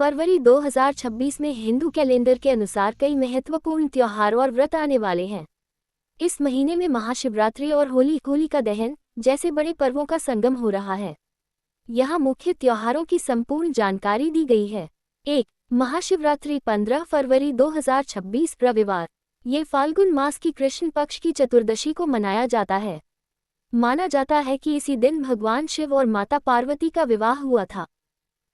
फरवरी 2026 में हिंदू कैलेंडर के अनुसार कई महत्वपूर्ण त्योहार और व्रत आने वाले हैं। इस महीने में महाशिवरात्रि और होलिका दहन जैसे बड़े पर्वों का संगम हो रहा है। यहाँ मुख्य त्योहारों की संपूर्ण जानकारी दी गई है। 1. महाशिवरात्रि 15 फरवरी 2026 रविवार। ये फाल्गुन मास की कृष्ण पक्ष की चतुर्दशी को मनाया जाता है। माना जाता है कि इसी दिन भगवान शिव और माता पार्वती का विवाह हुआ था।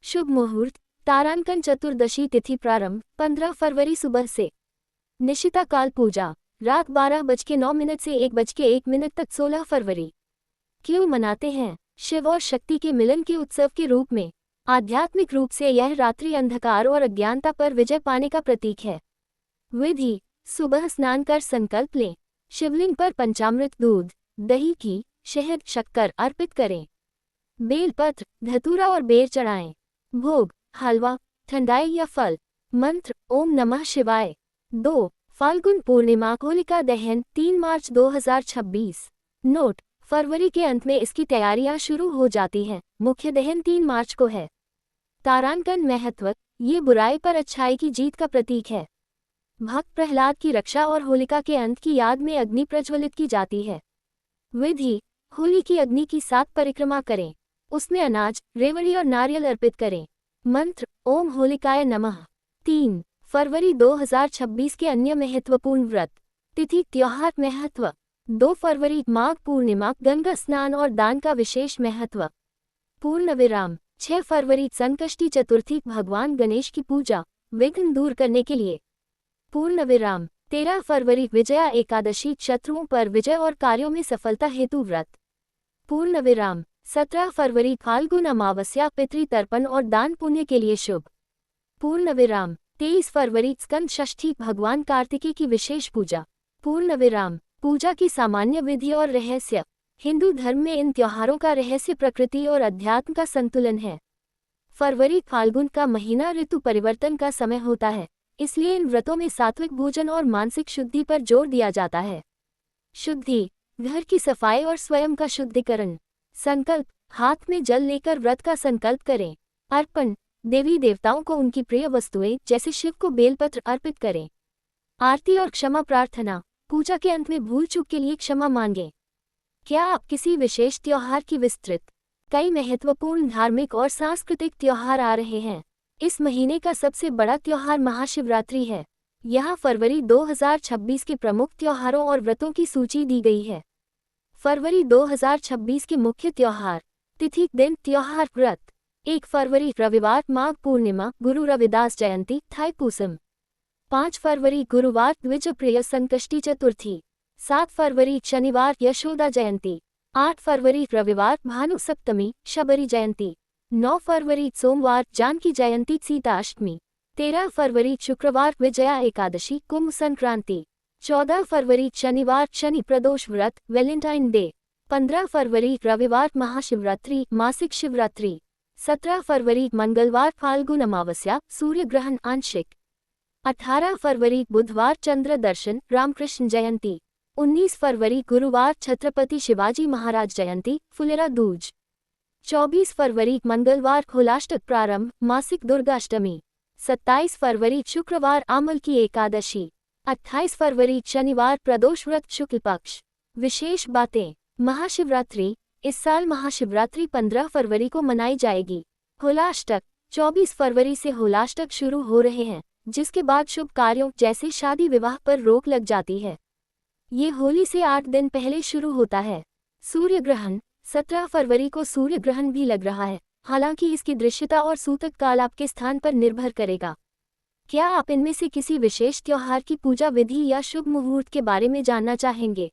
शुभ मुहूर्त तारांकन चतुर्दशी तिथि प्रारंभ 15 फरवरी सुबह से। निशिता काल पूजा रात 12:09 से 1:01 तक 16 फरवरी। क्यों मनाते हैं? शिव और शक्ति के मिलन के उत्सव के रूप में। आध्यात्मिक रूप से यह रात्रि अंधकार और अज्ञानता पर विजय पाने का प्रतीक है। विधि सुबह स्नान कर संकल्प लें। शिवलिंग पर पंचामृत दूध दही की शहद शक्कर अर्पित करें। बेलपत्र धतूरा और बेर चढ़ाएं। भोग हलवा ठंडाई या फल। मंत्र ओम नमः शिवाय। 2. फाल्गुन पूर्णिमा होलिका दहन 3 मार्च 2026। नोट फरवरी के अंत में इसकी तैयारियां शुरू हो जाती हैं। मुख्य दहन 3 मार्च को है। तारांकन महत्व ये बुराई पर अच्छाई की जीत का प्रतीक है। भक्त प्रहलाद की रक्षा और होलिका के अंत की याद में अग्नि प्रज्वलित की जाती है। विधि होली की अग्नि की 7 परिक्रमा करें। उसमें अनाज रेवड़ी और नारियल अर्पित करें। मंत्र ओम होलिकाय नमः। 3 फरवरी 2026 के अन्य महत्वपूर्ण व्रत तिथि त्योहार महत्व 2 फरवरी माघ पूर्णिमा गंगा स्नान और दान का विशेष महत्व। पूर्ण विराम 6 फरवरी संकष्टी चतुर्थी भगवान गणेश की पूजा विघ्न दूर करने के लिए। पूर्ण विराम 13 फरवरी विजया एकादशी शत्रुओं पर विजय और कार्यों में सफलता हेतु व्रत। पूर्ण विराम 17 फरवरी फाल्गुन अमावस्या पितृतर्पण और दान पुण्य के लिए शुभ। पूर्ण विराम 23 फरवरी स्कंद षष्ठी भगवान कार्तिकेय की विशेष पूजा। पूर्ण विराम पूजा की सामान्य विधि और रहस्य। हिंदू धर्म में इन त्योहारों का रहस्य प्रकृति और अध्यात्म का संतुलन है। फरवरी फाल्गुन का महीना ऋतु परिवर्तन का समय होता है, इसलिए इन व्रतों में सात्विक भोजन और मानसिक शुद्धि पर जोर दिया जाता है। शुद्धि घर की सफाई और स्वयं का शुद्धिकरण। संकल्प हाथ में जल लेकर व्रत का संकल्प करें। अर्पण देवी देवताओं को उनकी प्रिय वस्तुएं जैसे शिव को बेलपत्र अर्पित करें। आरती और क्षमा प्रार्थना पूजा के अंत में भूल चूक के लिए क्षमा मांगें। क्या आप किसी विशेष त्योहार की विस्तृत कई महत्वपूर्ण धार्मिक और सांस्कृतिक त्योहार आ रहे हैं। इस महीने का सबसे बड़ा त्योहार महाशिवरात्रि है। यहाँ फरवरी 2026 के प्रमुख त्योहारों और व्रतों की सूची दी गई है। फरवरी 2026 के मुख्य त्योहार तिथि दिन त्योहार व्रत 1 फरवरी रविवार माघ पूर्णिमा गुरु रविदास जयंती थाईपुसम। 5 फरवरी गुरुवार द्विजप्रिय संकष्टी चतुर्थी। 7 फरवरी शनिवार यशोदा जयंती। 8 फरवरी रविवार भानु सप्तमी शबरी जयंती। 9 फरवरी सोमवार जानकी जयंती सीताष्टमी। 13 फरवरी शुक्रवार विजया एकादशी कुंभ संक्रांति। 14 फरवरी शनिवार शनि प्रदोष व्रत वैलेंटाइन डे। 15 फरवरी रविवार महाशिवरात्रि मासिक शिवरात्रि। 17 फरवरी मंगलवार फाल्गुन अमावस्या सूर्य ग्रहण आंशिक। 18 फरवरी बुधवार चंद्र दर्शन रामकृष्ण जयंती। 19 फरवरी गुरुवार छत्रपति शिवाजी महाराज जयंती फुलेरा दूज। 24 फरवरी मंगलवार होलाष्टक प्रारंभ मासिक दुर्गाष्टमी। 27 फरवरी शुक्रवार आमल की एकादशी। 28 फरवरी शनिवार प्रदोष व्रत शुक्ल पक्ष। विशेष बातें महाशिवरात्रि इस साल महाशिवरात्रि 15 फरवरी को मनाई जाएगी। होलाष्टक 24 फरवरी से होलाष्टक शुरू हो रहे हैं, जिसके बाद शुभ कार्यों जैसे शादी विवाह पर रोक लग जाती है। ये होली से 8 दिन पहले शुरू होता है। सूर्य ग्रहण 17 फरवरी को सूर्य ग्रहण भी लग रहा है, हालांकि इसकी दृश्यता और सूतक काल आपके स्थान पर निर्भर करेगा। क्या आप इनमें से किसी विशेष त्योहार की पूजा विधि या शुभ मुहूर्त के बारे में जानना चाहेंगे?